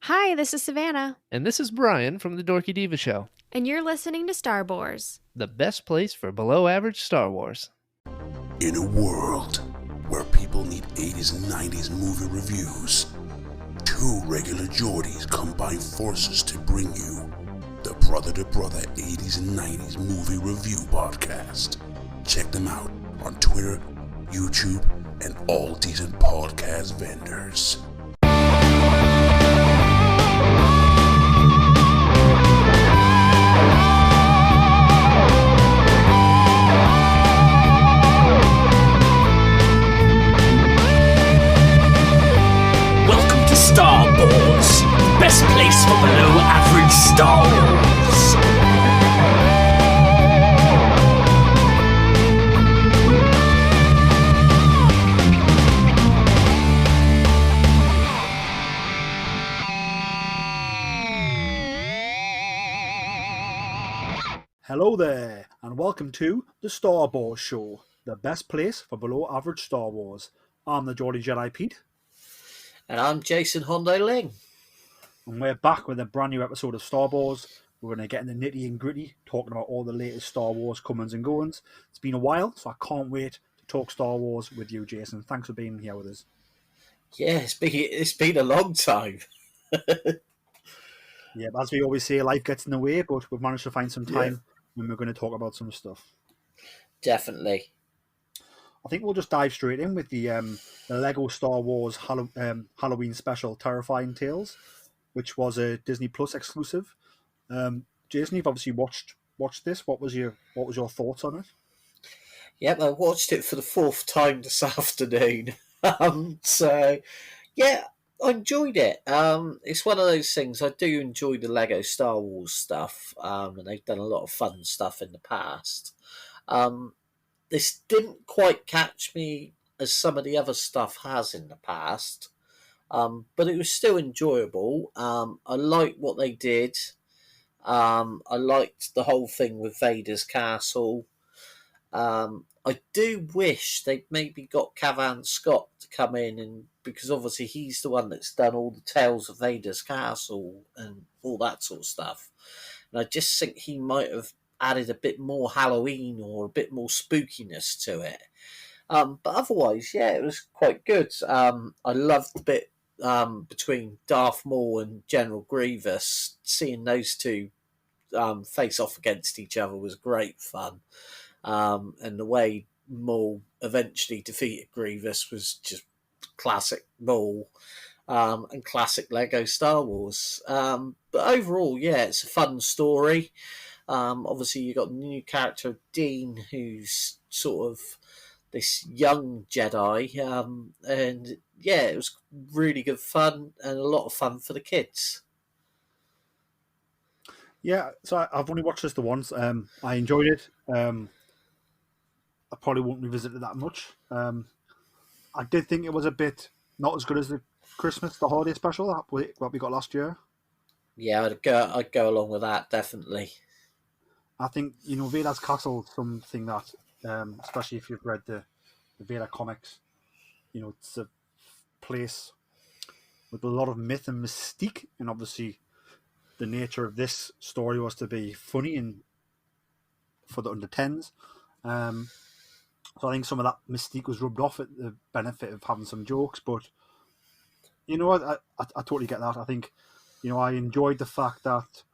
Hi, this is Savannah, And this is Brian from the Dorky Diva Show, and you're listening to Star Wars. the best place for below average Star Wars. In a world where people need 80s and 90s movie reviews, two regular Geordies combine forces to bring you the Brother to Brother 80s and 90s movie review podcast. Check them out on Twitter, YouTube, and all decent podcast vendors. Welcome to Star Wars, best place for below average Star Wars. Hello there, and welcome to the Star Wars Show, the best place for below average Star Wars. I'm the Geordie Jedi Pete, And I'm Jason Hondo Ling. and we're back with a brand new episode of Star Wars. We're going to get in the nitty and gritty, talking about all the latest Star Wars comings and goings. It's been a while, so I can't wait to talk Star Wars with you, Jason. Thanks for being here with us. Yeah, it's been a long time. Yeah, as we always say, life gets in the way, but we've managed to find some time when we're going to talk about some stuff. Definitely. I think we'll just dive straight in with the Lego Star Wars Halloween special, Terrifying Tales, which was a Disney Plus exclusive. Jason, you've obviously watched this. What was your thoughts on it? Yep, I watched it for the fourth time this afternoon. So, yeah, I enjoyed it. It's one of those things. I do enjoy the Lego Star Wars stuff, and they've done a lot of fun stuff in the past. This didn't quite catch me as some of the other stuff has in the past, but it was still enjoyable. I liked what they did. I liked the whole thing with Vader's castle. I do wish they'd maybe got Cavan Scott to come in, and because obviously he's the one that's done all the Tales of Vader's Castle and all that sort of stuff. And I just think he might have added a bit more Halloween or a bit more spookiness to it. But otherwise, yeah, it was quite good. I loved the bit between Darth Maul and General Grievous. Seeing those two face off against each other was great fun. And the way Maul eventually defeated Grievous was just classic Maul and classic Lego Star Wars. But overall, yeah, it's a fun story. Obviously, you've got the new character Dean, who's sort of this young Jedi, and yeah, it was really good fun and a lot of fun for the kids. Yeah, so I've only watched this the once. I enjoyed it. I probably won't revisit it that much. I did think it was a bit not as good as the holiday special that we got last year. Yeah, I'd go along with that, definitely. I think, Vader's Castle is something that, especially if you've read the Vader comics, it's a place with a lot of myth and mystique, and obviously the nature of this story was to be funny and for the under 10s. So I think some of that mystique was rubbed off at the benefit of having some jokes, but I totally get that. I think, I enjoyed the fact that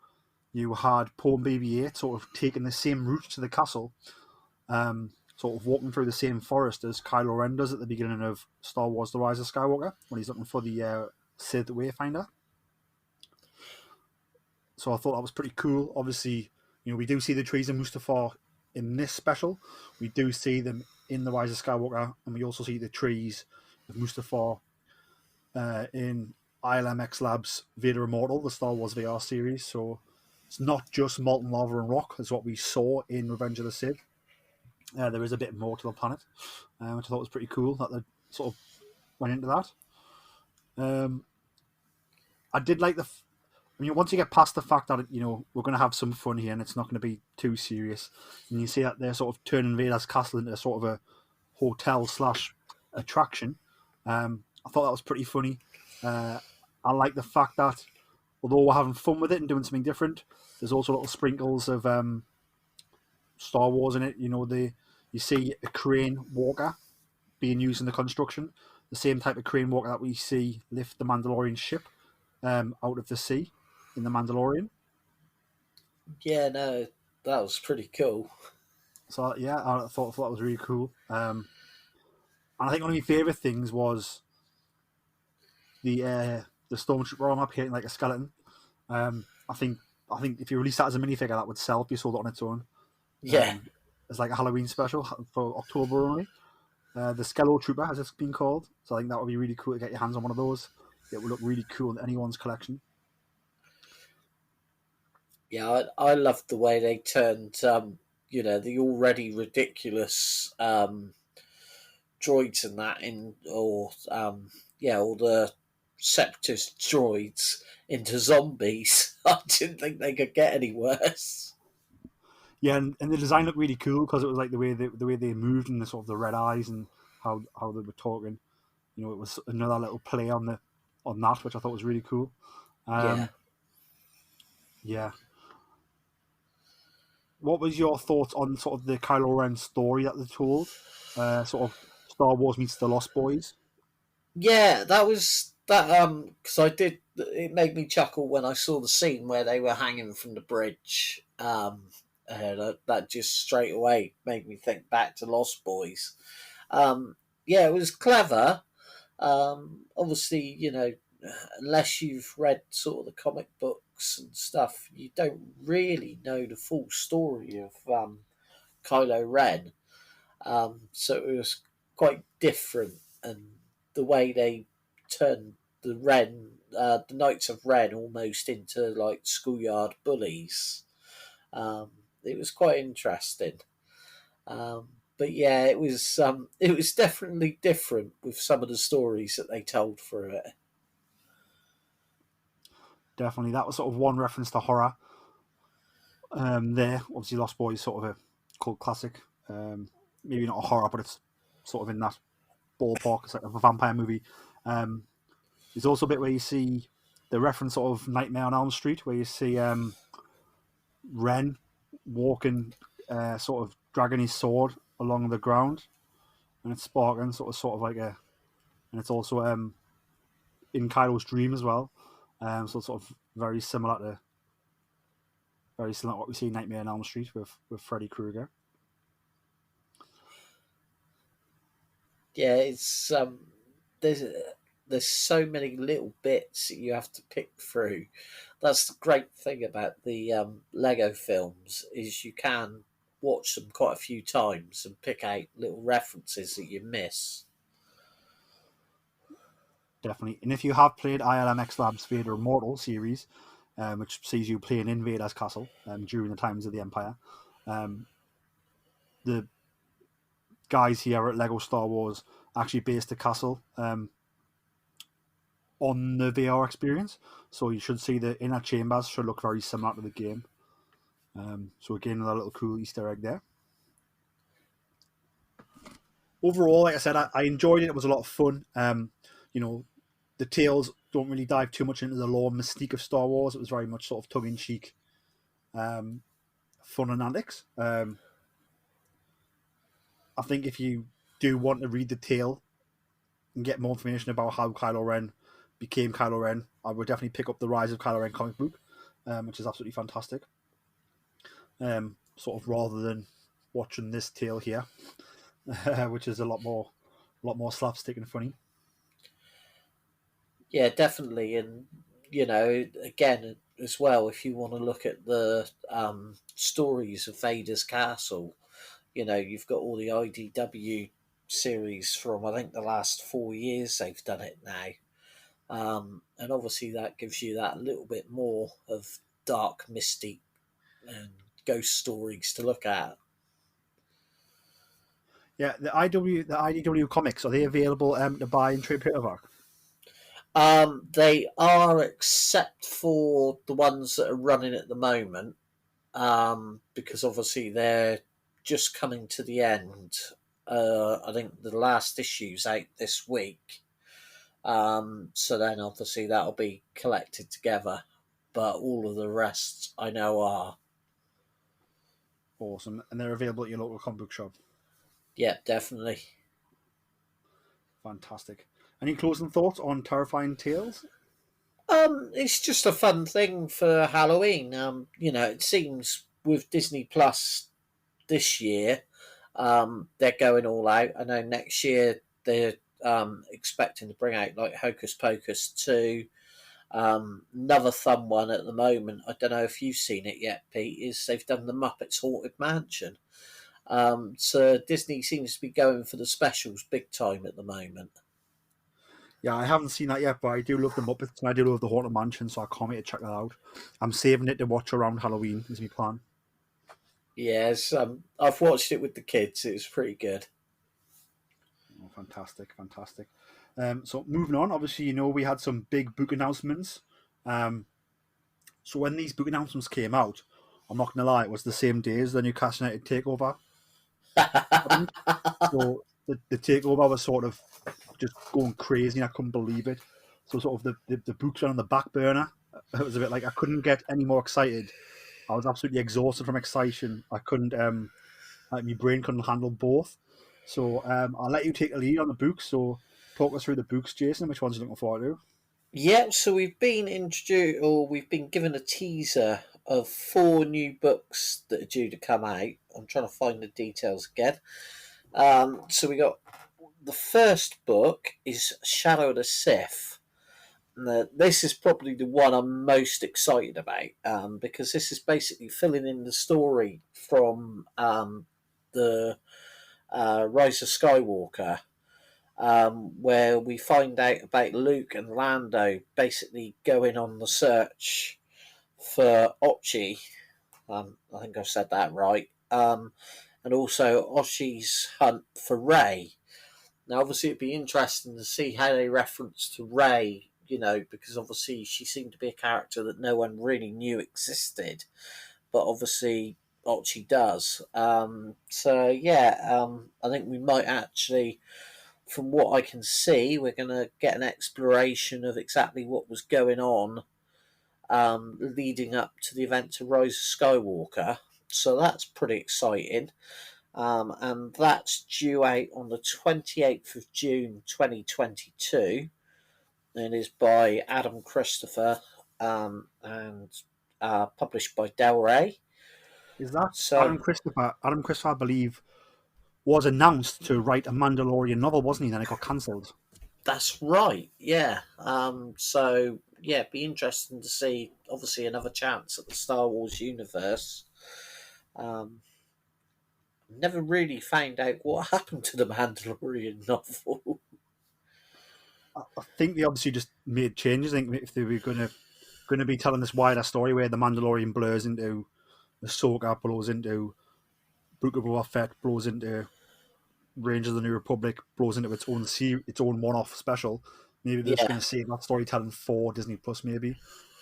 you had Poe and BB-8 sort of taking the same route to the castle, sort of walking through the same forest as Kylo Ren does at the beginning of Star Wars The Rise of Skywalker, when he's looking for the Sith Wayfinder. So I thought that was pretty cool. Obviously, we do see the trees of Mustafar in this special. We do see them in The Rise of Skywalker, and we also see the trees of Mustafar in ILMX Labs' Vader Immortal, the Star Wars VR series. So it's not just molten lava and rock, as what we saw in Revenge of the Sith. There is a bit more to the planet, which I thought was pretty cool that they sort of went into that. I did like once you get past the fact that we're going to have some fun here and it's not going to be too serious, and you see that they're sort of turning Vader's castle into sort of a hotel / attraction. I thought that was pretty funny. I like the fact that although we're having fun with it and doing something different, there's also little sprinkles of Star Wars in it. You see a crane walker being used in the construction, the same type of crane walker that we see lift the Mandalorian ship out of the sea in the Mandalorian. Yeah, no, that was pretty cool. So yeah, I thought that was really cool. And I think one of my favourite things was the Stormtrooper armor hitting like a skeleton. I think if you release that as a minifigure, that would sell if you sold it on its own. Yeah. It's like a Halloween special for October only. The Skello Trooper, as it's been called. So I think that would be really cool to get your hands on one of those. It would look really cool in anyone's collection. Yeah, I loved the way they turned, the already ridiculous droids and that all the Separatist droids into zombies. I didn't think they could get any worse. Yeah, and the design looked really cool because it was like the way they moved and the sort of the red eyes and how they were talking. It was another little play on that, which I thought was really cool. Yeah. What was your thoughts on sort of the Kylo Ren story that they told? Sort of Star Wars meets the Lost Boys. Yeah, that was that. Because it made me chuckle when I saw the scene where they were hanging from the bridge. And that just straight away made me think back to Lost Boys. Yeah, it was clever. Obviously, unless you've read sort of the comic books and stuff, you don't really know the full story of Kylo Ren. So it was quite different, and the way they turned the Knights of Ren almost into like schoolyard bullies. It was quite interesting. But yeah, it was definitely different with some of the stories that they told through it. Definitely, that was sort of one reference to horror. There, obviously, Lost Boys sort of a cult classic. Maybe not a horror, but it's sort of in that ballpark. It's like a vampire movie. There's also a bit where you see the reference sort of Nightmare on Elm Street, where you see Ren walking, sort of dragging his sword along the ground, and it's sparking sort of like and it's also in Kylo's dream as well. So it's sort of very similar to what we see in Nightmare on Elm Street with Freddy Krueger. Yeah, it's there's so many little bits that you have to pick through. That's the great thing about the Lego films is you can watch them quite a few times and pick out little references that you miss. Definitely. And if you have played ILMX Labs Vader Immortal series, which sees you playing in Vader's castle during the times of the Empire, the guys here at Lego Star Wars actually based the castle on the VR experience. So you should see the inner chambers should look very similar to the game. So again, another little cool Easter egg there. Overall, like I said, I enjoyed it. It was a lot of fun. The tales don't really dive too much into the lore and mystique of Star Wars. It was very much sort of tongue-in-cheek fun and antics. I think if you do want to read the tale and get more information about how Kylo Ren became Kylo Ren, I would definitely pick up the Rise of Kylo Ren comic book, which is absolutely fantastic. Sort of rather than watching this tale here, which is a lot more slapstick and funny. Yeah, definitely, and again as well, if you want to look at the stories of Vader's castle, you've got all the IDW series from I think the last 4 years they've done it now, and obviously that gives you that little bit more of dark mystique and ghost stories to look at. Yeah, the IDW comics, are they available to buy in trade paperback? They are, except for the ones that are running at the moment, because obviously they're just coming to the end. I think the last issue's out this week. So then obviously that'll be collected together but all of the rest I know are. Awesome. And they're available at your local comic book shop. Yeah, definitely. Fantastic. Any closing thoughts on Terrifying Tales? It's just a fun thing for Halloween. It seems with Disney Plus this year, they're going all out. I know next year they're expecting to bring out like Hocus Pocus 2. Another fun one at the moment, I don't know if you've seen it yet, Pete, is they've done the Muppets Haunted Mansion. So Disney seems to be going for the specials big time at the moment. Yeah, I haven't seen that yet, but I do love the Muppets and I do love the Haunted Mansion, so I can't wait to check that out. I'm saving it to watch around Halloween, is my plan. Yes, I've watched it with the kids. It was pretty good. Oh, fantastic, fantastic. So moving on, obviously, we had some big book announcements. So when these book announcements came out, I'm not going to lie, it was the same day as the Newcastle United takeover. So the takeover was sort of just going crazy, and I couldn't believe it. So sort of the books went on the back burner. It was a bit like I couldn't get any more excited. I was absolutely exhausted from excitation. I couldn't, my brain couldn't handle both. So I'll let you take a lead on the books. So talk us through the books, Jason. Which ones are you looking forward to? Yeah, so we've been introduced, or we've been given a teaser of 4 new books that are due to come out. I'm trying to find the details again. So we got the first book is Shadow of the Sith. Now, this is probably the one I'm most excited about, because this is basically filling in the story from the Rise of Skywalker, where we find out about Luke and Lando basically going on the search for Ochi. I think I've said that right. And also Ochi's hunt for Rey. Now, obviously, it'd be interesting to see how they reference to Rey, because obviously she seemed to be a character that no one really knew existed, but obviously Ochi does. I think we might actually, from what I can see, we're going to get an exploration of exactly what was going on leading up to the event of Rise of Skywalker. So that's pretty exciting. And that's due out on the 28th of June 2022 and is by Adam Christopher and published by Del Rey. Is that So, Adam Christopher? Adam Christopher, I believe, was announced to write a Mandalorian novel, wasn't he? Then it got cancelled. that's right, yeah. It'd be interesting to see, obviously, another chance at the Star Wars universe. Never really found out what happened to the Mandalorian novel. I think they obviously just made changes. I think if they were going to be telling this wider story where the Mandalorian blurs into Ahsoka, blows into Book of Boba Fett, blows into Rangers of the New Republic, blows into its own one-off special. Maybe they're just going to save that storytelling for Disney Plus, maybe.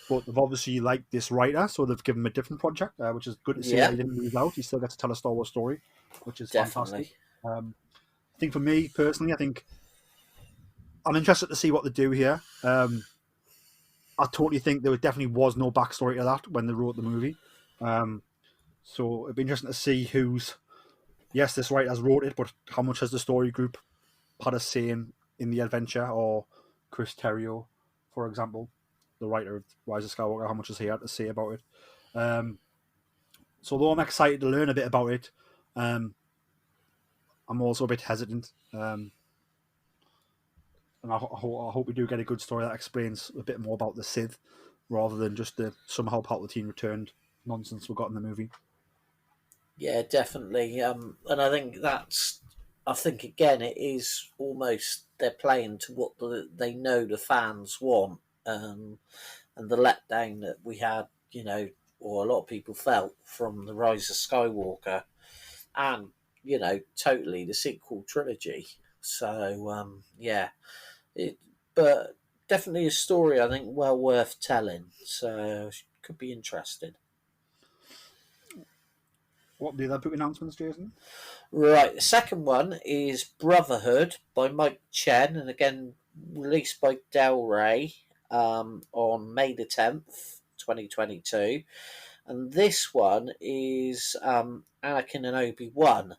But they've obviously liked this writer, so they've given him a different project, which is good to see. That he didn't lose out. He still gets to tell a Star Wars story, which is Definitely. fantastic. I think for me personally, I think I'm interested to see what they do here. I totally think there definitely was no backstory to that when they wrote the movie. So it'd be interesting to see yes, this writer has wrote it, but how much has the story group had a say in the adventure, or Chris Terrio, for example, the writer of Rise of Skywalker, how much has he had to say about it? So though I'm excited to learn a bit about it, I'm also a bit hesitant. And I hope we do get a good story that explains a bit more about the Sith, rather than just the somehow Palpatine returned nonsense we got in the movie. Yeah, definitely. And I think again, it is almost they're playing to what they know the fans want, and the letdown that we had, or a lot of people felt from the Rise of Skywalker, and totally the sequel trilogy. So but definitely a story I think well worth telling. So could be interested. What were the other book announcements, Jason? Right, the second one is Brotherhood by Mike Chen, and again released by Del Rey on May the 10th. 2022. And this one is Anakin and Obi-Wan,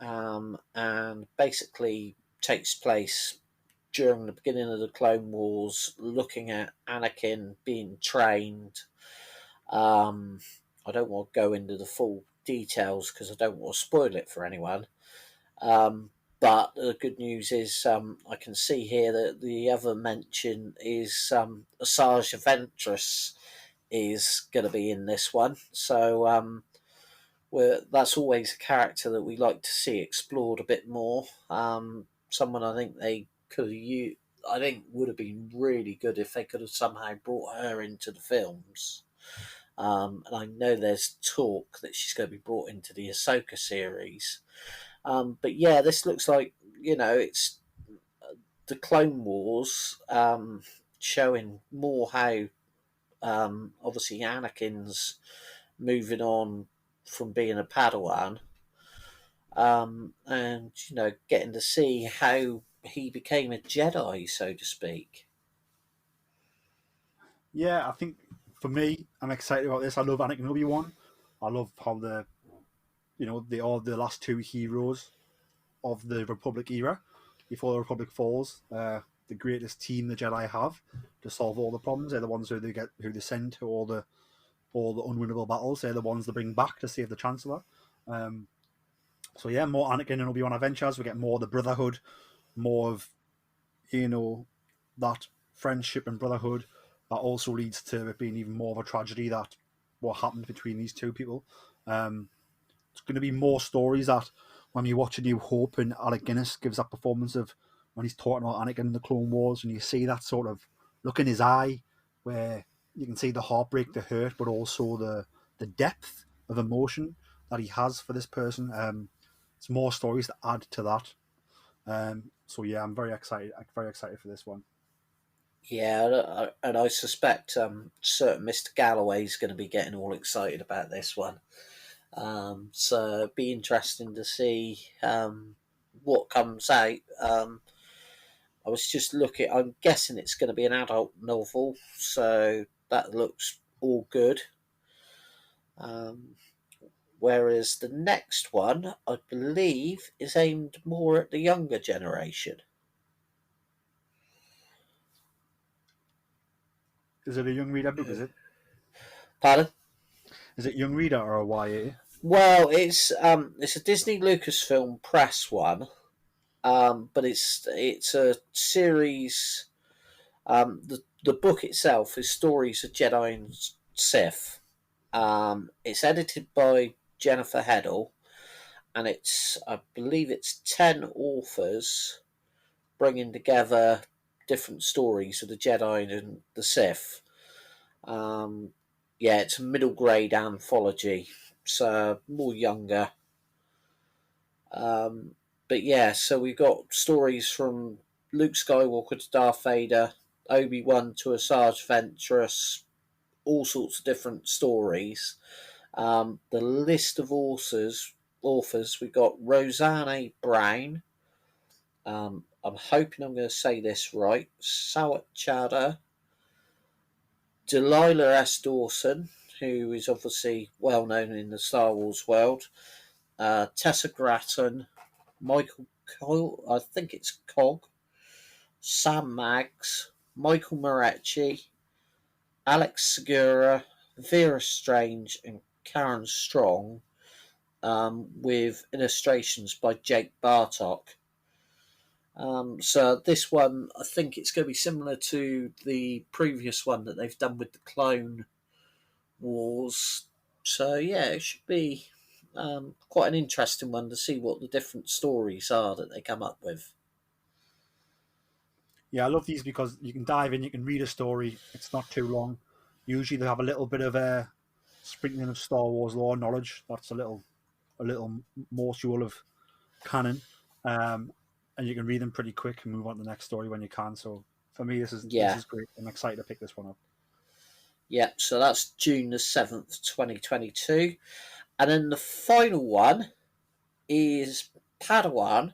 and basically takes place during the beginning of the Clone Wars, looking at Anakin being trained. I don't want to go into the full details because I don't want to spoil it for anyone. But the good news is I can see here that the other mention is Asajj Ventress is going to be in this one. So that's always a character that we like to see explored a bit more. Someone I think they could have used, I think would have been really good if they could have somehow brought her into the films. And I know there's talk that she's going to be brought into the Ahsoka series. But yeah, this looks like, it's the Clone Wars showing more how obviously Anakin's moving on from being a Padawan, and getting to see how he became a Jedi, so to speak. Yeah, I think for me, I'm excited about this. I love Anakin and Obi-Wan. I love how they are the last two heroes of the Republic era, before the Republic falls. The greatest team the Jedi have to solve all the problems. They're the ones who they send to all the unwinnable battles. They're the ones they bring back to save the Chancellor. So yeah, more Anakin and Obi-Wan adventures. We get more of the Brotherhood, more of that friendship and brotherhood. That also leads to it being even more of a tragedy that what happened between these two people. It's going to be more stories that when you watch A New Hope and Alec Guinness gives that performance of when he's talking about Anakin in the Clone Wars, and you see that sort of look in his eye where you can see the heartbreak, the hurt, but also the depth of emotion that he has for this person. It's more stories to add to that. So yeah, I'm very excited. For this one. Yeah, and I suspect certain Mr. Galloway's going to be getting all excited about this one. So it'd be interesting to see what comes out. I was just looking. I'm guessing it's going to be an adult novel, so that looks all good. Whereas the next one, I believe, is aimed more at the younger generation. Is it a young reader book? Is it? Pardon? Is it young reader or a YA? Well, it's a Disney Lucasfilm Press one, but it's a series. The book itself is Stories of Jedi and Sith. It's edited by Jennifer Heddle, and I believe it's 10 authors bringing together different stories of the Jedi and the Sith. Yeah, it's a middle grade anthology, so more younger. But yeah, so we've got stories from Luke Skywalker to Darth Vader, Obi-Wan to Asajj Ventress, all sorts of different stories. The list of authors we've got Roseanne Brown. I'm hoping I'm going to say this right. Sawat Chada, Delilah S. Dawson, who is obviously well known in the Star Wars world. Tessa Gratton, Michael Cole, I think it's Cog, Sam Maggs, Michael Moretti, Alex Segura, Vera Strange, and Karen Strong, with illustrations by Jake Bartok. So this one, I think it's going to be similar to the previous one that they've done with the Clone Wars. So yeah, it should be quite an interesting one to see what the different stories are that they come up with. Yeah, I love these because you can dive in, you can read a story. It's not too long. Usually they have a little bit of a sprinkling of Star Wars lore knowledge. That's a little morsel of canon. And you can read them pretty quick and move on to the next story when you can. So for me, this is great. I'm excited to pick this one up. Yeah, so that's June the 7th, 2022. And then the final one is Padawan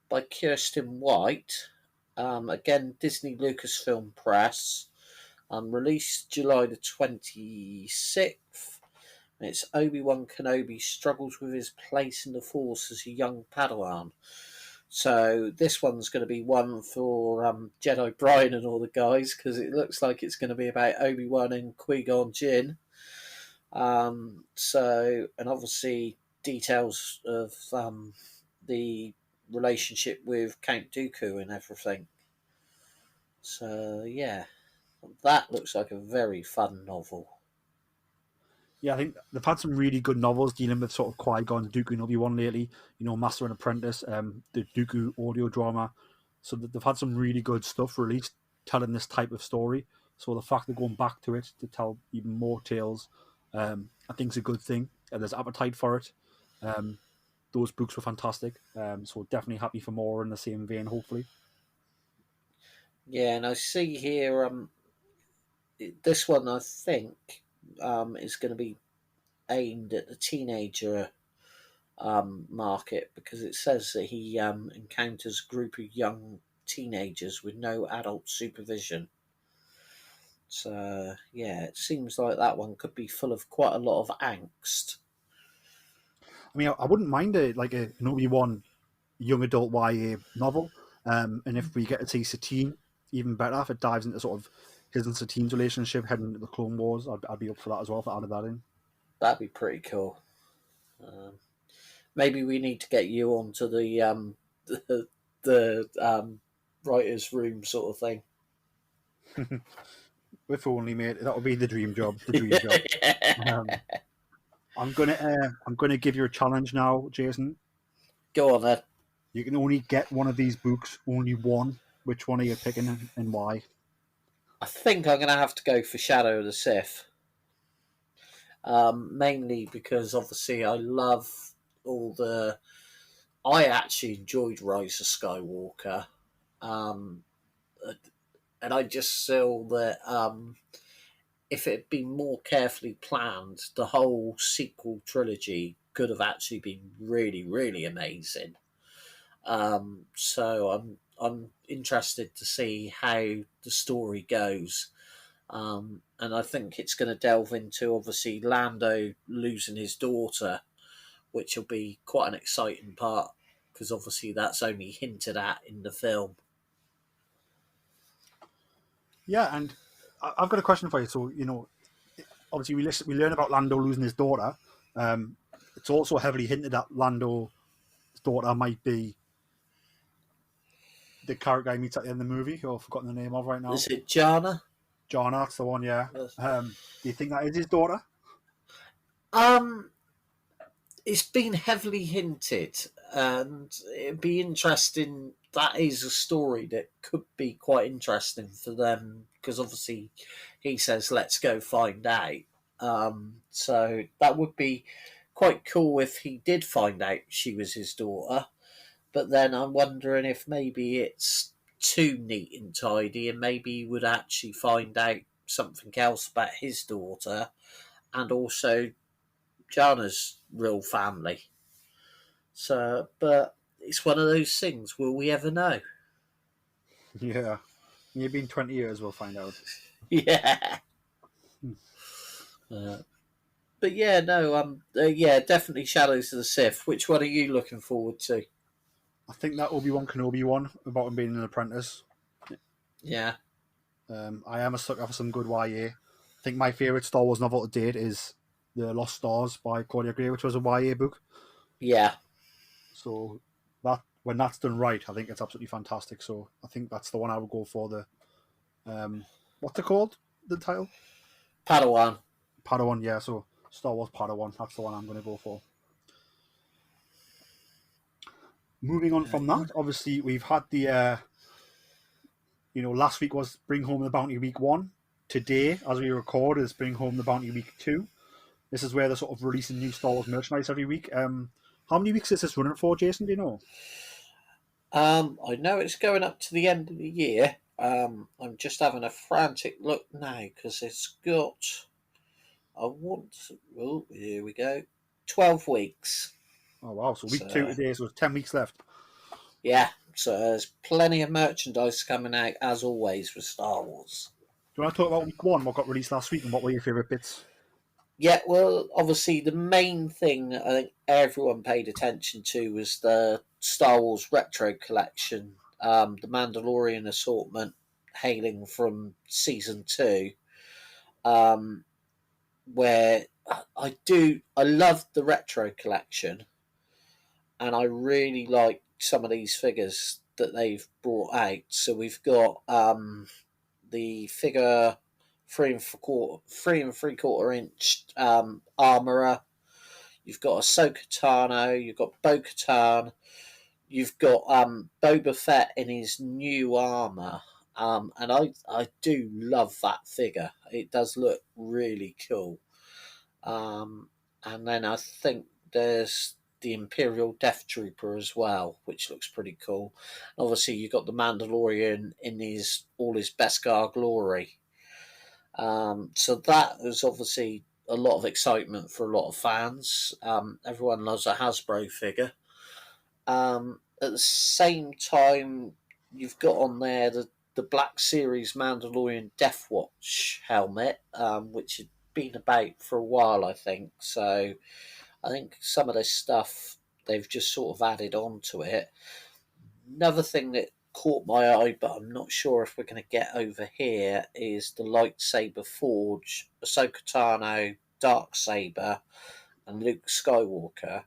by Kirsten White. Again, Disney Lucasfilm Press. Released July the 26th. And it's Obi-Wan Kenobi struggles with his place in the Force as a young Padawan. So this one's going to be one for Jedi Brian and all the guys, because it looks like it's going to be about Obi-Wan and Qui-Gon Jinn. And obviously details of the relationship with Count Dooku and everything. So yeah, that looks like a very fun novel. Yeah, I think they've had some really good novels dealing with sort of Qui-Gon, Dooku, and Obi-Wan lately. You know, Master and Apprentice, the Dooku audio drama. So they've had some really good stuff released telling this type of story. So the fact they're going back to it to tell even more tales, I think is a good thing. There's appetite for it. Those books were fantastic. So definitely happy for more in the same vein, hopefully. Yeah, and I see here, this one I think is going to be aimed at the teenager market, because it says that he encounters a group of young teenagers with no adult supervision. So yeah, it seems like that one could be full of quite a lot of angst. I mean, I wouldn't mind an Obi-Wan young adult YA novel. And if we get to see Satine, even better. If it dives into sort of his and Satine's relationship heading into the Clone Wars, I'd be up for that as well, if I added that in. That'd be pretty cool. Maybe we need to get you onto the writer's room sort of thing. If only, mate. That would be the dream job. The dream job. I'm gonna give you a challenge now, Jason. Go on then. You can only get one of these books, only one. Which one are you picking and why? I think I'm going to have to go for Shadow of the Sith. Mainly because obviously I love I actually enjoyed Rise of Skywalker. And I just feel that if it had been more carefully planned, the whole sequel trilogy could have actually been really, really amazing. So I'm interested to see how the story goes. And I think it's going to delve into, obviously, Lando losing his daughter, which will be quite an exciting part, because obviously that's only hinted at in the film. Yeah, and I've got a question for you. So, you know, obviously we learn about Lando losing his daughter. It's also heavily hinted that Lando's daughter might be the character he meets at the end of the movie, who I've forgotten the name of right now. Is it Jana? Jana, that's the one, yeah. Yes. Do you think that is his daughter? It's been heavily hinted, and it'd be interesting. That is a story that could be quite interesting for them, because obviously he says, let's go find out. So that would be quite cool if he did find out she was his daughter. But then I'm wondering if maybe it's too neat and tidy, and maybe he would actually find out something else about his daughter and also Jana's real family. So, but it's one of those things. Will we ever know? Yeah. Maybe in 20 years we'll find out. Yeah. But yeah, no, yeah, definitely Shadows of the Sith. Which one are you looking forward to? I think that Obi-Wan Kenobi one, about him being an apprentice. Yeah. I am a sucker for some good YA. I think my favourite Star Wars novel to date is The Lost Stars by Claudia Gray, which was a YA book. Yeah. So that when that's done right, I think it's absolutely fantastic. So I think that's the one I would go for. The what's it called? The title? Padawan. Padawan, yeah. So Star Wars Padawan, that's the one I'm going to go for. Moving on from that, obviously we've had the, last week was Bring Home the Bounty Week 1. Today, as we record, is Bring Home the Bounty Week 2. This is where they're sort of releasing new Star Wars merchandise every week. How many weeks is this running for, Jason? Do you know? I know it's going up to the end of the year. I'm just having a frantic look now because it's got. Here we go. 12 weeks. Oh wow! So week 2 today, so 10 weeks left. Yeah, so there's plenty of merchandise coming out as always with Star Wars. you want to talk about week one? What got released last week, and what were your favourite bits? Yeah, well, obviously the main thing I think everyone paid attention to was the Star Wars Retro Collection, the Mandalorian assortment hailing from Season 2, um, where I love the Retro Collection, and I really like some of these figures that they've brought out. So we've got the figure 3 and 3/4 inch armorer. You've got Ahsoka Tano. You've got Bo-Katan. You've got Boba Fett in his new armor. And I do love that figure. It does look really cool. And then I think there's the Imperial Death Trooper as well, which looks pretty cool. Obviously, you've got the Mandalorian in all his Beskar glory. So that was obviously a lot of excitement for a lot of fans. Everyone loves a Hasbro figure. At the same time, you've got on there the Black Series Mandalorian Death Watch helmet, which had been about for a while, I think. So I think some of this stuff they've just sort of added on to it. Another thing that caught my eye, but I'm not sure if we're going to get over here, is the Lightsaber Forge, Ahsoka Tano, Darksaber, and Luke Skywalker,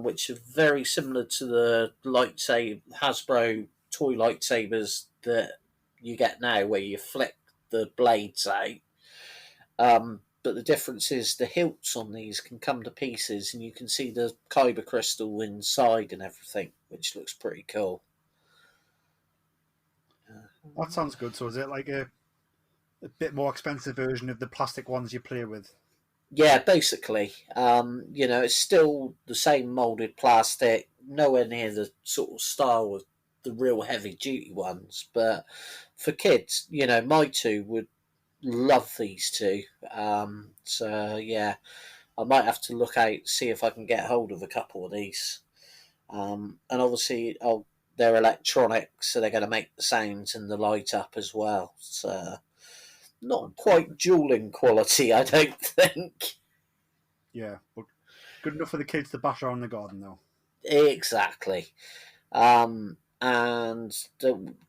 which are very similar to the Hasbro toy lightsabers that you get now, where you flick the blades out. But the difference is the hilts on these can come to pieces, and you can see the kyber crystal inside and everything, which looks pretty cool. That sounds good. So is it like a bit more expensive version of the plastic ones you play with? Yeah, basically. It's still the same moulded plastic, nowhere near the sort of style of the real heavy duty ones. But for kids, my two would love these two. So yeah, I might have to look out, see if I can get hold of a couple of these. And obviously, they're electronic, so they're going to make the sounds and the light up as well. So not quite dueling quality, I don't think. Yeah, but good enough for the kids to bash around the garden, though. Exactly.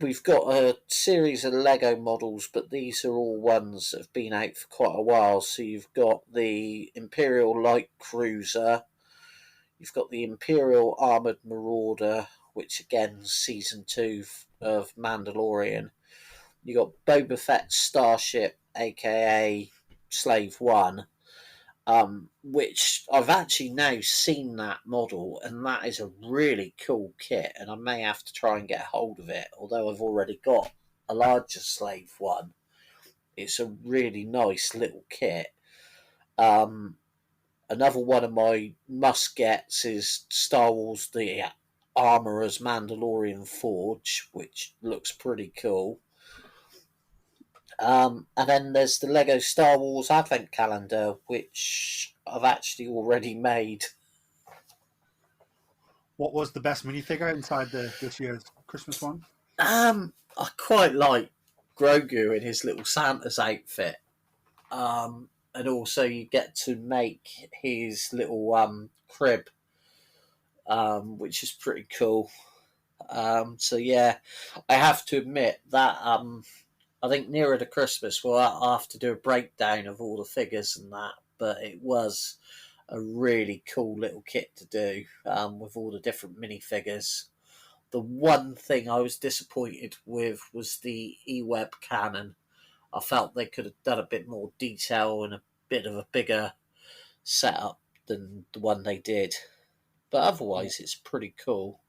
We've got a series of Lego models, but these are all ones that have been out for quite a while. So you've got the Imperial Light Cruiser, you've got the Imperial Armoured Marauder, which again is Season 2 of Mandalorian. You got Boba Fett's Starship, aka Slave One, which I've actually now seen that model, and that is a really cool kit, and I may have to try and get hold of it, although I've already got a larger Slave One. It's a really nice little kit. Another one of my must-gets is Star Wars The Armorer's Mandalorian Forge, which looks pretty cool. And then there's the Lego Star Wars Advent Calendar, which I've actually already made. What was the best minifigure inside this year's Christmas one? I quite like Grogu in his little Santa's outfit. And also you get to make his little crib, which is pretty cool. So yeah, I have to admit that I think nearer to Christmas I'll have to do a breakdown of all the figures and that, but it was a really cool little kit to do, with all the different minifigures. The one thing I was disappointed with was the eWeb cannon. I felt they could have done a bit more detail and a bit of a bigger setup than the one they did. But otherwise, it's pretty cool.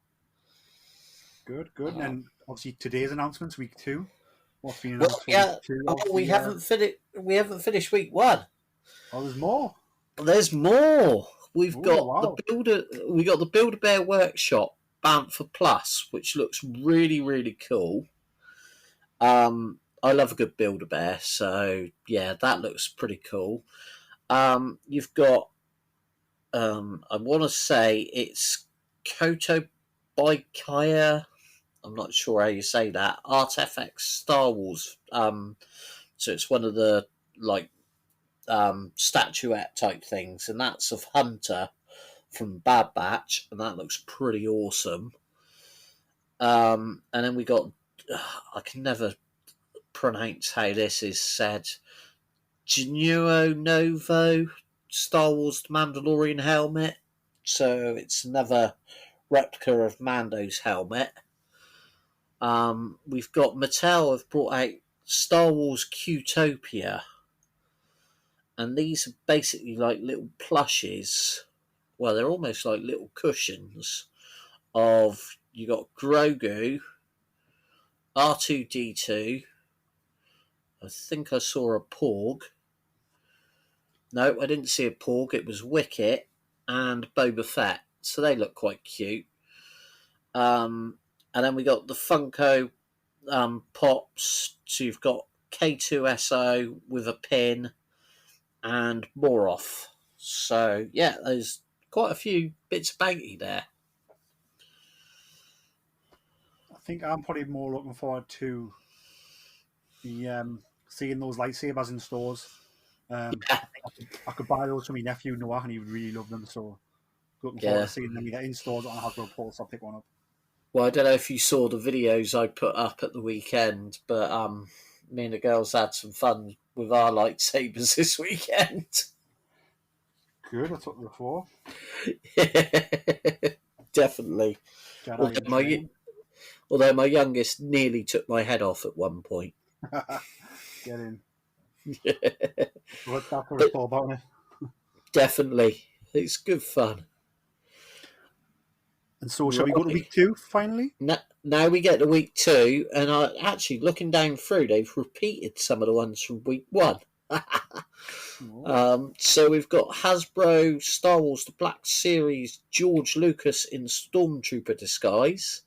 Good. And obviously today's announcements, week 2. What's been announced for week 2? We haven't finished week 1. Oh, there's more. There's more. We've got wow. the Build-A-Bear Workshop Bantha Plus, which looks really, really cool. I love a good Build-A-Bear, so yeah, that looks pretty cool. You've got, I want to say it's Koto Baikaya. I'm not sure how you say that. Artfx Star Wars. So it's one of the like statuette type things, and that's of Hunter from Bad Batch, and that looks pretty awesome. And then we got, I can never pronounce how this is said, Genuo Novo Star Wars Mandalorian helmet. So it's another replica of Mando's helmet. We've got Mattel have brought out Star Wars Qtopia, and these are basically like little plushes. Well, they're almost like little cushions of, you got Grogu, R2D2, I think I saw a Porg. No, I didn't see a Porg, it was Wicket and Boba Fett, so they look quite cute. And then we got the Funko Pops, so you've got K2SO with a pin and Moroff. So yeah, there's quite a few bits of bounty there. I think I'm probably more looking forward to the seeing those lightsabers in stores. I could buy those for my nephew Noah, and he would really love them. So looking forward to seeing them either in stores or on Hasbro Pulse. I'll pick one up. Well, I don't know if you saw the videos I put up at the weekend, but me and the girls had some fun with our lightsabers this weekend. Good, I took the floor. Definitely. Although my youngest nearly took my head off at one point. Get in. That's what it's all about, isn't it? Definitely. It's good fun. And so, shall we go to week 2 finally? Now we get to week 2, and actually looking down through, they've repeated some of the ones from week 1. So we've got Hasbro Star Wars The Black Series George Lucas in Stormtrooper disguise.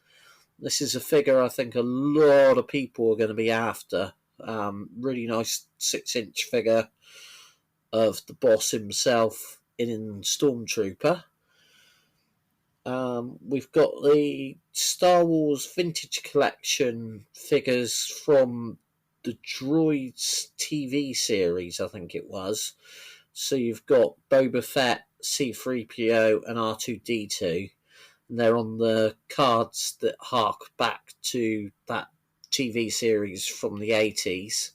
This is a figure I think a lot of people are going to be after. Really nice 6-inch figure of the boss himself in Stormtrooper. We've got the Star Wars Vintage Collection figures from the Droids TV series, I think it was. So you've got Boba Fett, C-3PO and R2-D2. And they're on the cards that hark back to that TV series from the 80s.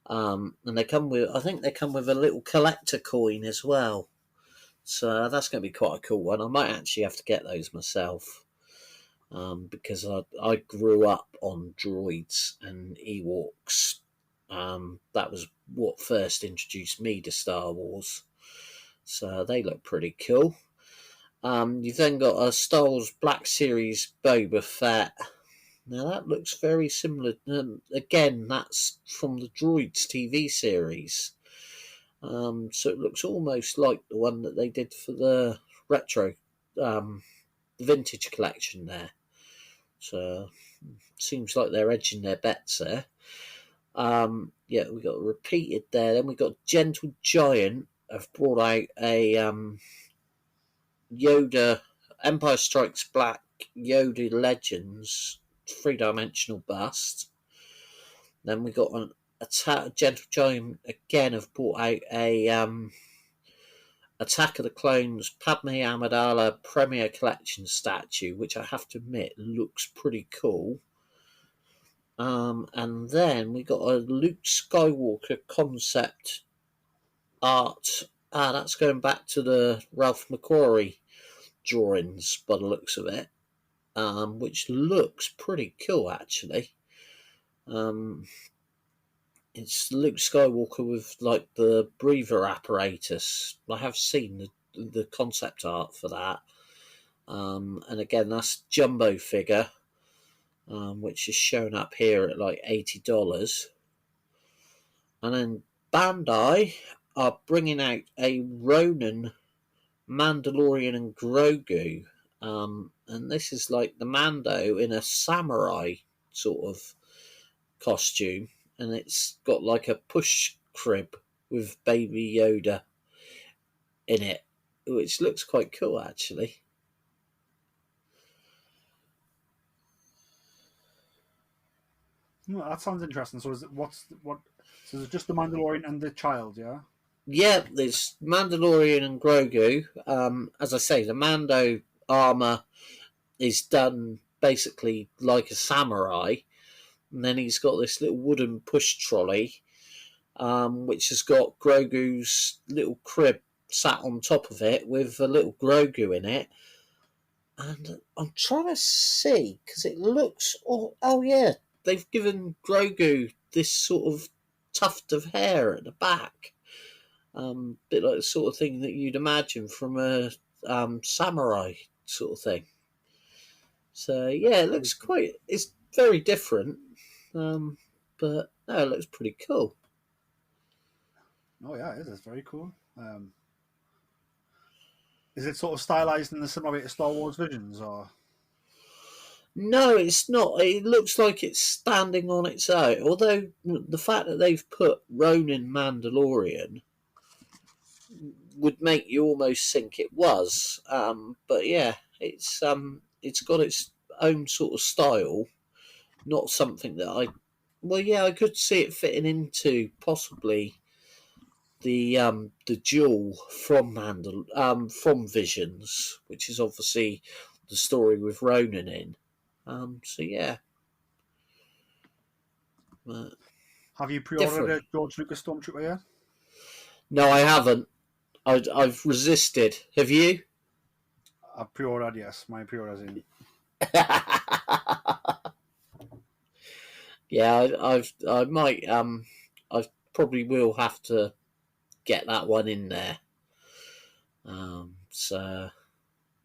And they come with, I think they come with a little collector coin as well. So that's going to be quite a cool one. I might actually have to get those myself. Because I grew up on droids and Ewoks. That was what first introduced me to Star Wars. So they look pretty cool. You've then got a Star Wars Black Series Boba Fett. Now that looks very similar. Again, that's from the Droids TV series. So it looks almost like the one that they did for the retro, vintage collection there. So seems like they're edging their bets there. Yeah, we got repeated there. Then we got Gentle Giant have brought out a Yoda Empire Strikes Back Yoda Legends 3-dimensional bust. Then we got an Gentle Giant again have brought out a Attack of the Clones Padme Amidala Premier Collection statue, which I have to admit looks pretty cool. And then we got a Luke Skywalker concept art. That's going back to the Ralph McQuarrie drawings by the looks of it, which looks pretty cool actually. It's Luke Skywalker with like the breather apparatus. I have seen the concept art for that. And again, that's jumbo figure, which is shown up here at like $80. And then Bandai are bringing out a Ronin, Mandalorian and Grogu. And this is like the Mando in a samurai sort of costume. And it's got like a push crib with Baby Yoda in it, which looks quite cool actually. That sounds interesting. So is it what? So is it just the Mandalorian and the child? Yeah. Yeah, there's Mandalorian and Grogu. As I say, the Mando armor is done basically like a samurai, and then he's got this little wooden push trolley, which has got Grogu's little crib sat on top of it with a little Grogu in it. And I'm trying to see because it looks. Oh yeah, they've given Grogu this sort of tuft of hair at the back. Bit like the sort of thing that you'd imagine from a samurai sort of thing. So yeah, it looks quite. It's very different, but no, it looks pretty cool. Oh yeah, it is. It's very cool. Is it sort of stylized in the similar way to Star Wars Visions, or? No, it's not. It looks like it's standing on its own. Although the fact that they've put Ronin Mandalorian would make you almost think it was. But yeah, it's got its own sort of style. Not something that I. Well, yeah, I could see it fitting into possibly the duel from from Visions, which is obviously the story with Ronan in. So yeah. Have you pre-ordered Different. a George Lucas Stormtrooper yet? No, I haven't. I've resisted. Have you? I've pre-ordered. Yes, my pre-order's in. Yeah, I might. I probably will have to get that one in there. So,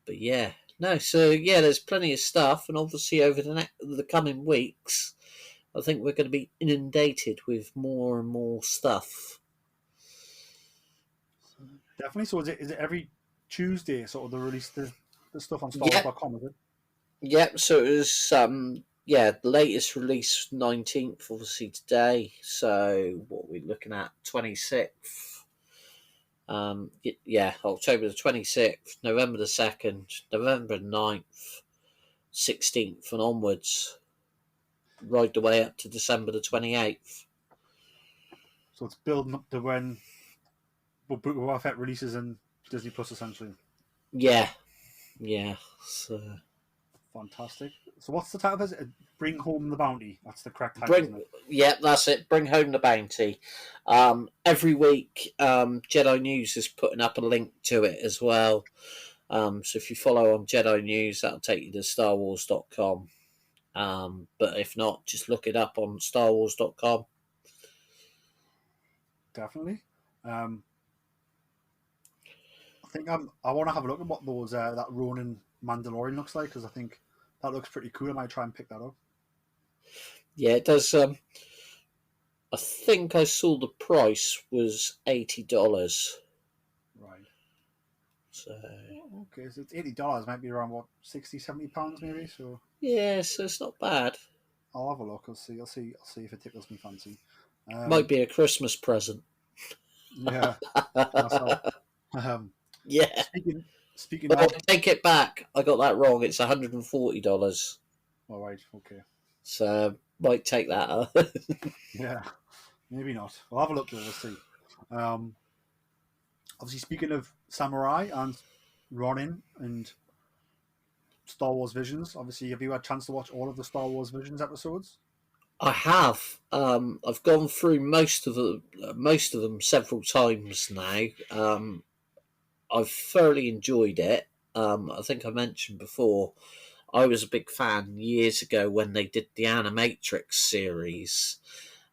but yeah, no. So yeah, there's plenty of stuff, and obviously over the coming weeks, I think we're going to be inundated with more and more stuff. Definitely. So is it every Tuesday sort of they release the stuff on StarWars.com, is it? Yep. So it was the latest release 19th, obviously today. So what are we looking at? 26th. October the 26th, November the 2nd, November the 9th, 16th and onwards, right the way up to December the 28th. So it's building up to when Boba Fett releases in Disney Plus, essentially. Yeah. So Fantastic. So what's the title of it? Bring Home the Bounty. That's the correct title, isn't it? Yeah, that's it. Bring Home the Bounty. Every week, Jedi News is putting up a link to it as well. So if you follow on Jedi News, that'll take you to StarWars.com. But if not, just look it up on StarWars.com. Definitely. I think I want to have a look at what those that Ronin Mandalorian looks like, because I think that looks pretty cool. I might try and pick that up. Yeah, it does. I think I saw the price was $80. Right. So Okay, so it's $80. Might be around what, £60-70 maybe. So yeah, so it's not bad. I'll have a look. I'll see if it tickles me fancy. Might be a Christmas present. Yeah. That's all. Yeah. Speaking Oh, of, take it back. I got that wrong. It's $140. all right, okay, So might take that up. yeah, maybe not. We'll have a look. We'll see. Obviously, speaking of samurai and Ronin and Star Wars Visions, obviously, have you had a chance to watch all of the Star Wars Visions episodes? I have. I've gone through most of them several times now. I've thoroughly enjoyed it. I think I mentioned before, I was a big fan years ago when they did the Animatrix series,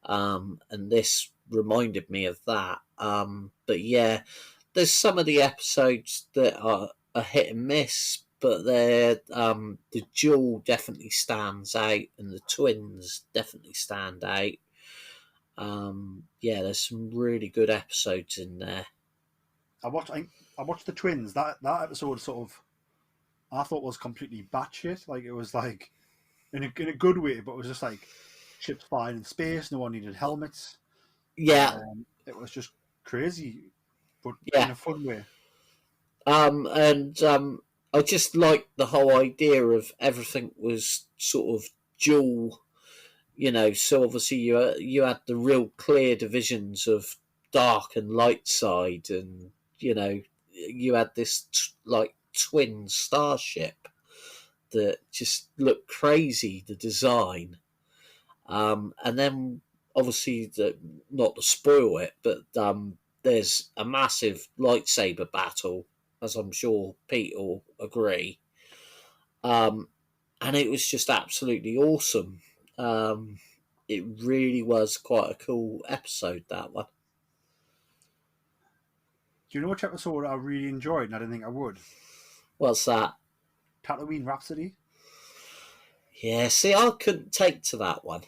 and this reminded me of that. But yeah, there's some of the episodes that are a hit and miss, but the duel definitely stands out, and the twins definitely stand out. Yeah, there's some really good episodes in there. I watched the twins. That episode sort of I thought was completely batshit. Like it was like in a good way, but it was just like ships flying in space. No one needed helmets. Yeah, It was just crazy, but Yeah. in a fun way. I just liked the whole idea of everything was sort of dual So obviously you had the real clear divisions of dark and light side, and you had this like twin starship that just looked crazy, the design. And then obviously, not to spoil it, but there's a massive lightsaber battle, as I'm sure Pete will agree. And it was just absolutely awesome. It really was quite a cool episode, that one. Do you know which episode I really enjoyed and I didn't think I would? What's that? Tatooine Rhapsody. Yeah, see, I couldn't take to that one.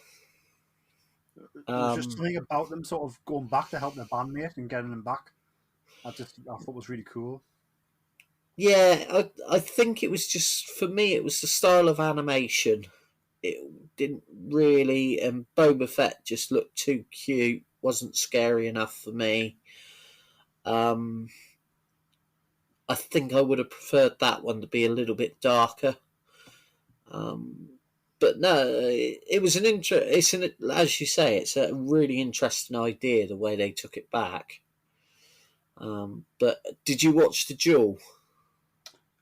There's just something about them sort of going back to help their bandmate and getting them back. I thought was really cool. Yeah, I think it was just, for me, it was the style of animation. It didn't really, and Boba Fett just looked too cute, wasn't scary enough for me. I think I would have preferred that one to be a little bit darker. But no, it was as you say, it's a really interesting idea, the way they took it back. But did you watch The Duel?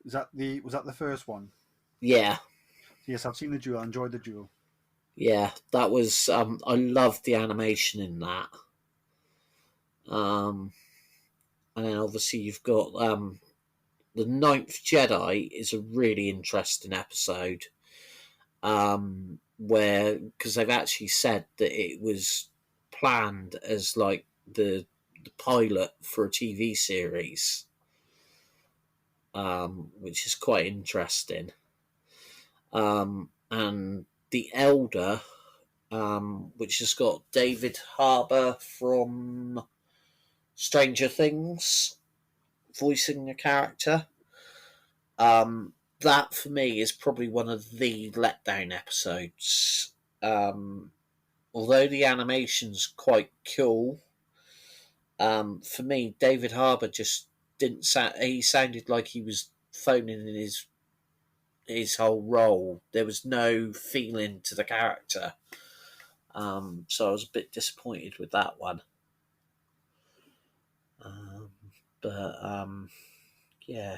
Was that the first one? Yeah. Yes, I've seen The Duel. I enjoyed The Duel. Yeah, that was. I loved the animation in that. And then obviously you've got the Ninth Jedi is a really interesting episode. Where, because they've actually said that it was planned as like the pilot for a TV series, which is quite interesting. And The Elder, which has got David Harbour from Stranger Things voicing the character. That for me is probably one of the letdown episodes. Although the animation's quite cool, for me, David Harbour just didn't sound. He sounded like he was phoning in his whole role. There was no feeling to the character. So I was a bit disappointed with that one. Yeah.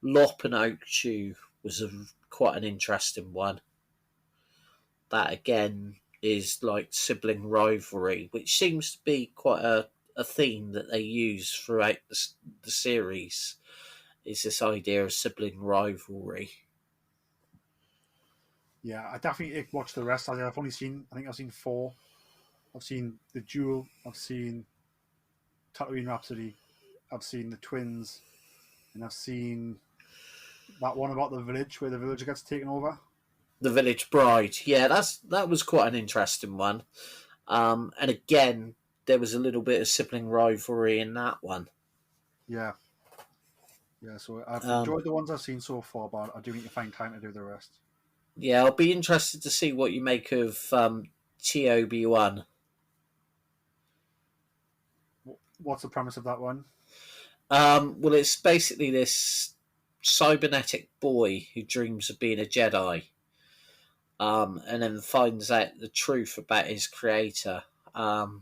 Lop and Oakchew was quite an interesting one. That again is like sibling rivalry, which seems to be quite a theme that they use throughout the series. Is this idea of sibling rivalry? Yeah, I definitely watched the rest. I've seen 4. I've seen The Duel. I've seen Tatooine Rhapsody. I've seen The Twins, and I've seen that one about the village where the villager gets taken over. The Village Bride. Yeah, that was quite an interesting one. And again, there was a little bit of sibling rivalry in that one. Yeah. Yeah, so I've enjoyed the ones I've seen so far, but I do need to find time to do the rest. Yeah, I'll be interested to see what you make of TOB1. What's the premise of that one? Well, it's basically this cybernetic boy who dreams of being a Jedi, and then finds out the truth about his creator. And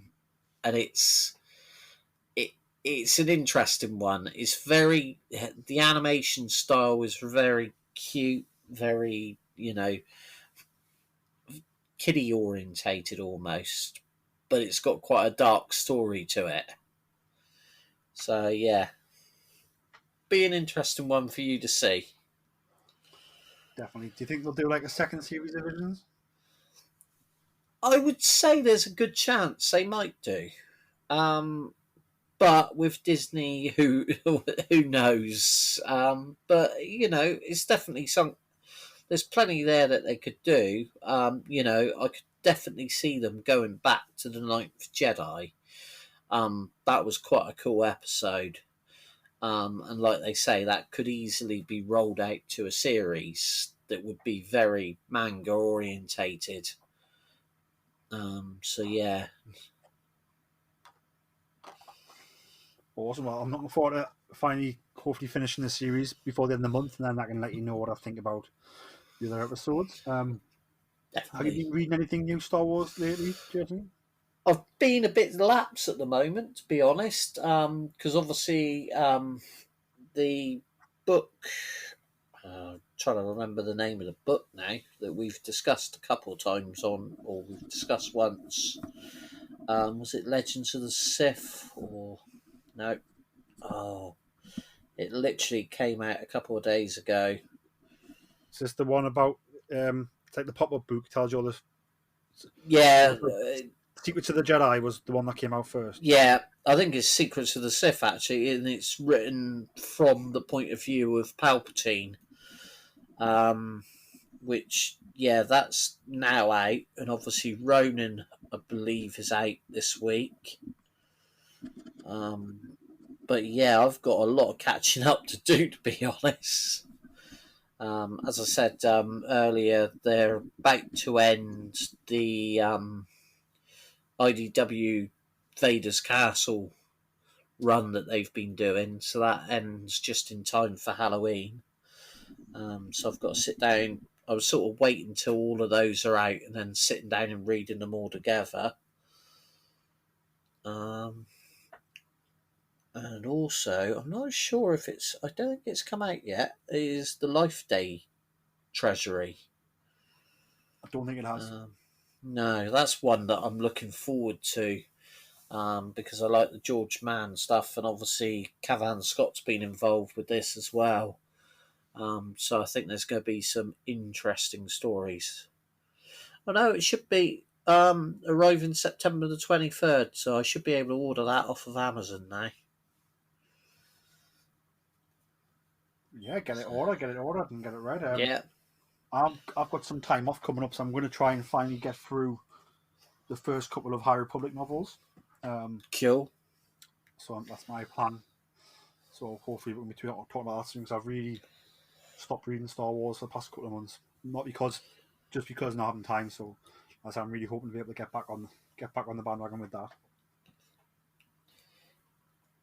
it's an interesting one. It's the animation style is very cute, very kiddie orientated almost, but it's got quite a dark story to it. So yeah, be an interesting one for you to see. Definitely. Do you think they'll do like a second series of Visions? I would say there's a good chance they might do. But with Disney, who knows? But it's definitely there's plenty there that they could do. I could definitely see them going back to the Ninth Jedi. That was quite a cool episode. And like they say, that could easily be rolled out to a series that would be very manga orientated. So yeah. Awesome. Well, I'm looking forward to finally, hopefully, finishing the series before the end of the month, and then I can let you know what I think about the other episodes. Have you definitely. been reading anything new Star Wars lately, Jason? I've been a bit lapse at the moment, to be honest, because obviously the book. Trying to remember the name of the book now that we've discussed a couple of times on, or we've discussed once. Was it Legends of the Sith or no? Oh, it literally came out a couple of days ago. Is this the one about? It's like the pop-up book tells you all the Yeah, Secrets of the Jedi was the one that came out first. yeah. I think it's Secrets of the Sith actually, and it's written from the point of view of Palpatine. Which yeah, that's now out, and obviously Ronin, I believe, is out this week. But yeah, I've got a lot of catching up to do, to be honest. As I said earlier, they're about to end the IDW Vader's Castle run that they've been doing, so that ends just in time for Halloween. So I've got to sit down. I was sort of waiting until all of those are out and then sitting down and reading them all together. And also, I'm not sure if it's, I don't think it's come out yet, is the Life Day Treasury. I don't think it has. No, that's one that I'm looking forward to because I like the George Mann stuff, and obviously Cavan Scott's been involved with this as well. So I think there's going to be some interesting stories. I know it should be arriving September the 23rd, so I should be able to order that off of Amazon now. Yeah, get it ordered, and get it right. Yeah. I've got some time off coming up, so I'm going to try and finally get through the first couple of High Republic novels. Cool. So that's my plan. So hopefully we'll be talking about that soon, because I've really stopped reading Star Wars for the past couple of months. Not because, just because not having time. So as I'm really hoping to be able to get back on the bandwagon with that.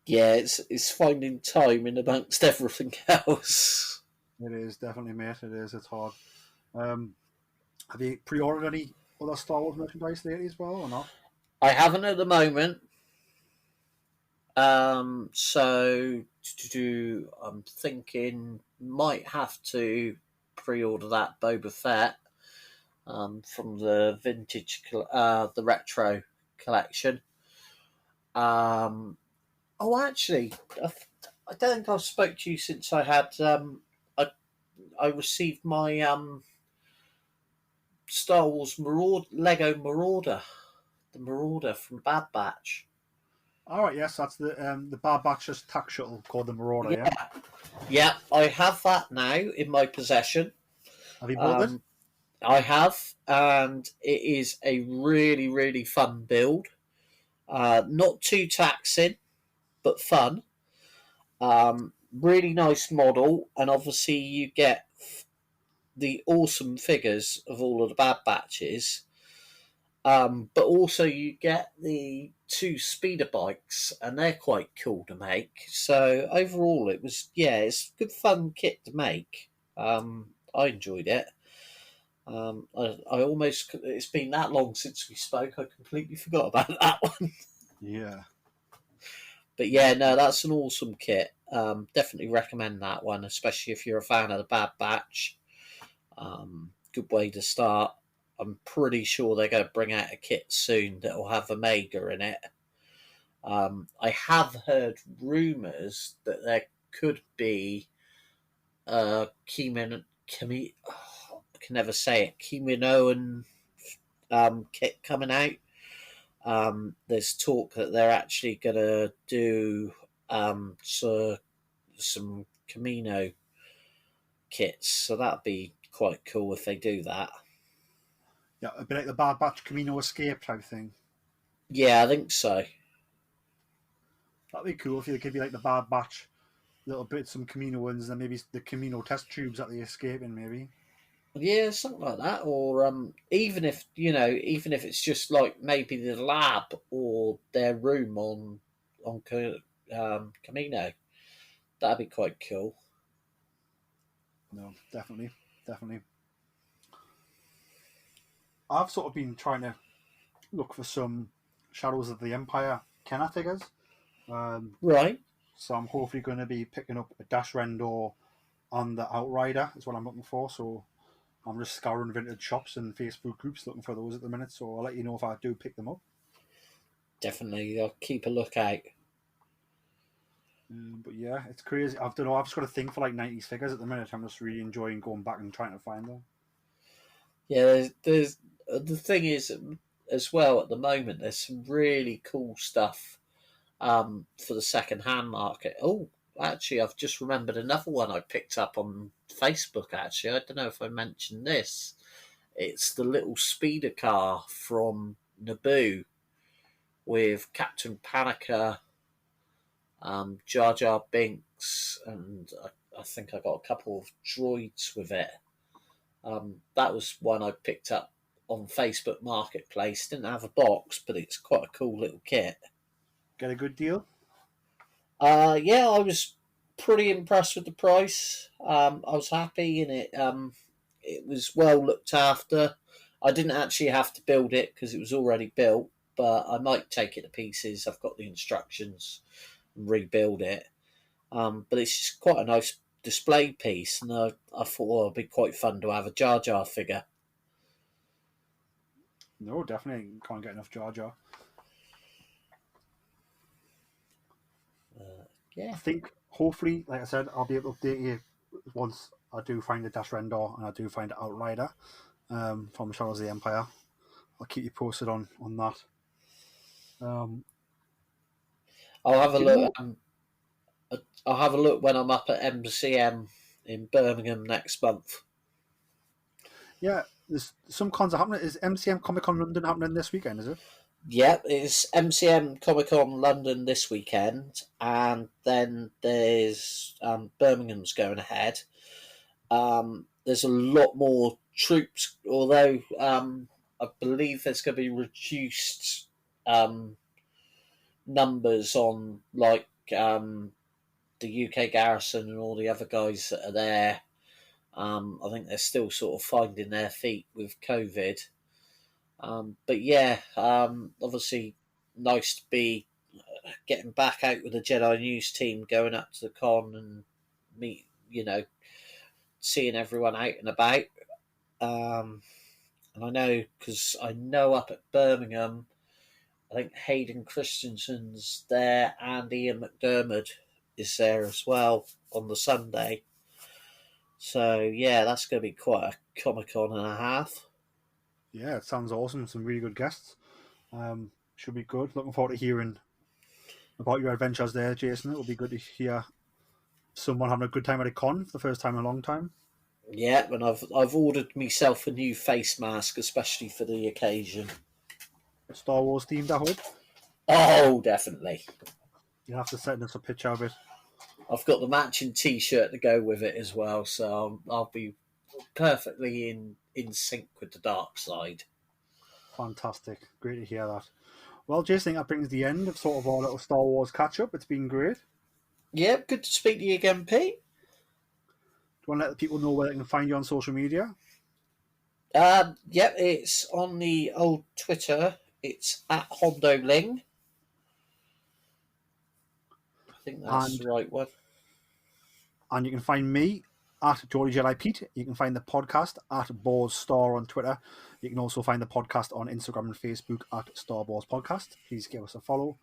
Yeah, it's finding time in amongst everything else. It is definitely, mate. It is. It's hard. Have you pre-ordered any other Star Wars merchandise lately as well, or not? I haven't at the moment. So I'm thinking might have to pre-order that Boba Fett from the vintage, the retro collection. Oh, actually, I don't think I've spoke to you since I had I received my Star Wars Lego Marauder, the Marauder from Bad Batch. All right, yes, that's the Bad Batch attack shuttle called the Marauder. Yeah. Yeah, I have that now in my possession. Have you bought it? I have, and it is a really, really fun build. Not too taxing, but fun. Really nice model, and obviously you get the awesome figures of all of the Bad Batches. But also you get the 2 speeder bikes, and they're quite cool to make. So overall, it's a good fun kit to make. I enjoyed it. I almost, it's been that long since we spoke, I completely forgot about that one. Yeah. But yeah, no, that's an awesome kit. Definitely recommend that one, especially if you're a fan of the Bad Batch. Good way to start. I'm pretty sure they're going to bring out a kit soon that will have Omega in it. I have heard rumours that there could be I can never say it, Kaminoan kit coming out. There's talk that they're actually going to do some Camino kits, so that'd be quite cool if they do that. Yeah, a bit like the Bad Batch Camino Escape type thing. Yeah, I think so. That'd be cool if they could be like the Bad Batch, little bit some Camino ones, and maybe the Camino test tubes that they escape in, maybe. Yeah, something like that, or even if it's just like maybe the lab or their room on Camino, that'd be quite cool. No, definitely. I've sort of been trying to look for some Shadows of the Empire Kenner figures. Right. So I'm hopefully going to be picking up a Dash Rendor on the Outrider is what I'm looking for. So I'm just scouring vintage shops and Facebook groups looking for those at the minute. So I'll let you know if I do pick them up. Definitely, I'll keep a lookout. But yeah, it's crazy. I've just got a thing for like 90s figures at the minute. I'm just really enjoying going back and trying to find them. Yeah, there's the thing is as well at the moment. There's some really cool stuff for the second-hand market. Oh, actually, I've just remembered another one I picked up on Facebook. Actually, I don't know if I mentioned this. It's the little speeder car from Naboo with Captain Panaca, Jar Jar Binks, and I think I got a couple of droids with it. That was one I picked up on Facebook Marketplace. Didn't have a box, but it's quite a cool little kit. Get a good deal? Yeah, I was pretty impressed with the price. I was happy in it. It was well looked after. I didn't actually have to build it because it was already built, but I might take it to pieces. I've got the instructions and rebuild it. But it's just quite a nice display piece, and I thought it'd be quite fun to have a Jar Jar figure. No, definitely can't get enough Jar Jar. Yeah. I think hopefully, like I said, I'll be able to update you once I do find the Dash Rendor and I do find Outrider from Shadows of the Empire. I'll keep you posted on that. I'll have a look. I'll have a look when I'm up at MCM in Birmingham next month. Yeah, there's some cons are happening. Is MCM Comic Con London happening this weekend, is it? Yep, it's MCM Comic Con London this weekend, and then there's Birmingham's going ahead. There's a lot more troops, although I believe there's going to be reduced numbers on like the UK Garrison and all the other guys that are there. I think they're still sort of finding their feet with COVID. But yeah, obviously nice to be getting back out with the Jedi News team, going up to the con and meet, seeing everyone out and about. And I know, because I know up at Birmingham, I think Hayden Christensen's there and Ian McDermott is there as well on the Sunday. So yeah, that's going to be quite a Comic-Con and a half. Yeah, it sounds awesome. Some really good guests. Should be good. Looking forward to hearing about your adventures there, Jason. It will be good to hear someone having a good time at a con for the first time in a long time. Yeah, and I've ordered myself a new face mask, especially for the occasion. Star Wars themed, I hope. Oh, definitely. You'll have to send us a picture of it. I've got the matching T-shirt to go with it as well, so I'll be perfectly in sync with the dark side. Fantastic. Great to hear that. Well, Jason, that brings the end of sort of our little Star Wars catch-up. It's been great. Yeah, good to speak to you again, Pete. Do you want to let the people know where they can find you on social media? Yep, it's on the old Twitter. It's at HondoLing. I think that's the right one. And you can find me at Geordie Jedi Pete. You can find the podcast at Boars Star on Twitter. You can also find the podcast on Instagram and Facebook at Star Wars Podcast. Please give us a follow,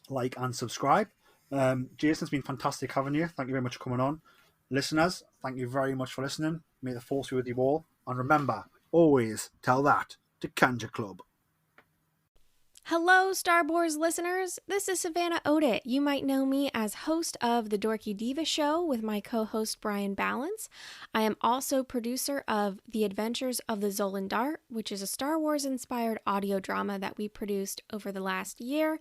like and subscribe. Jason, it's been fantastic having you. Thank you very much for coming on. Listeners, thank you very much for listening. May the force be with you all. And remember, always tell that to Kanja Club. Hello, Star Wars listeners. This is Savannah Odit. You might know me as host of The Dorky Diva Show with my co-host Brian Balance. I am also producer of The Adventures of the Zolan Dart, which is a Star Wars-inspired audio drama that we produced over the last year.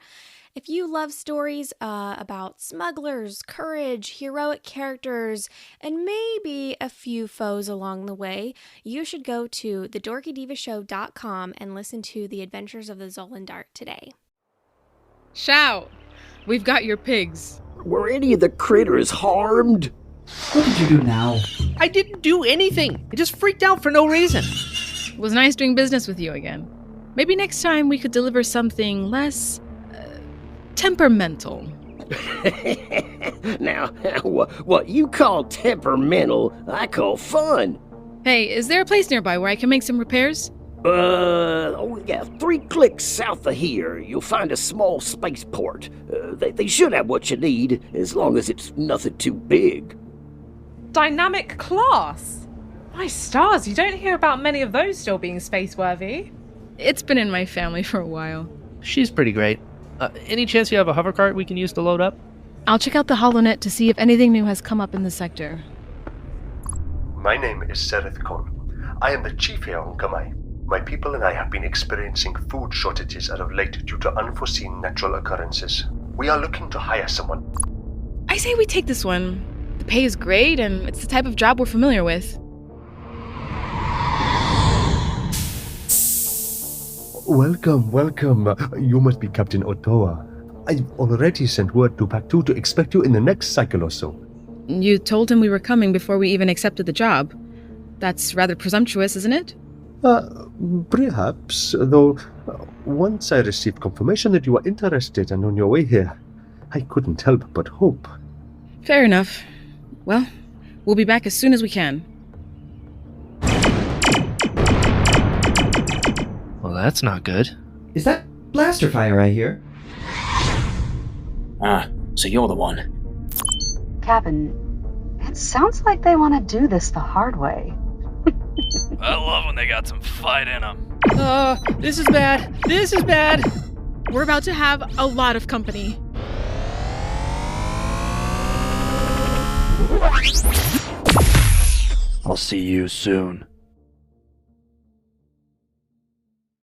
If you love stories about smugglers, courage, heroic characters, and maybe a few foes along the way, you should go to thedorkydivashow.com and listen to The Adventures of the Zolan Dart today. Shout! We've got your pigs. Were any of the critters harmed? What did you do now? I didn't do anything. I just freaked out for no reason. It was nice doing business with you again. Maybe next time we could deliver something less... temperamental. Now, what you call temperamental, I call fun. Hey, is there a place nearby where I can make some repairs? 3 clicks south of here, you'll find a small spaceport. They should have what you need, as long as it's nothing too big. Dynamic class? My stars, you don't hear about many of those still being space-worthy. It's been in my family for a while. She's pretty great. Any chance you have a hover cart we can use to load up? I'll check out the HoloNet to see if anything new has come up in the sector. My name is Sereth Kol. I am the chief here on Kamai. My people and I have been experiencing food shortages as of late due to unforeseen natural occurrences. We are looking to hire someone. I say we take this one. The pay is great, and it's the type of job we're familiar with. Welcome. You must be Captain Otoa. I've already sent word to Pac 2 to expect you in the next cycle or so. You told him we were coming before we even accepted the job. That's rather presumptuous, isn't it? Perhaps, though once I received confirmation that you were interested and on your way here, I couldn't help but hope. Fair enough. Well, we'll be back as soon as we can. Well, that's not good. Is that blaster fire I hear? So you're the one. Captain, it sounds like they want to do this the hard way. I love when they got some fight in them. This is bad. This is bad. We're about to have a lot of company. I'll see you soon.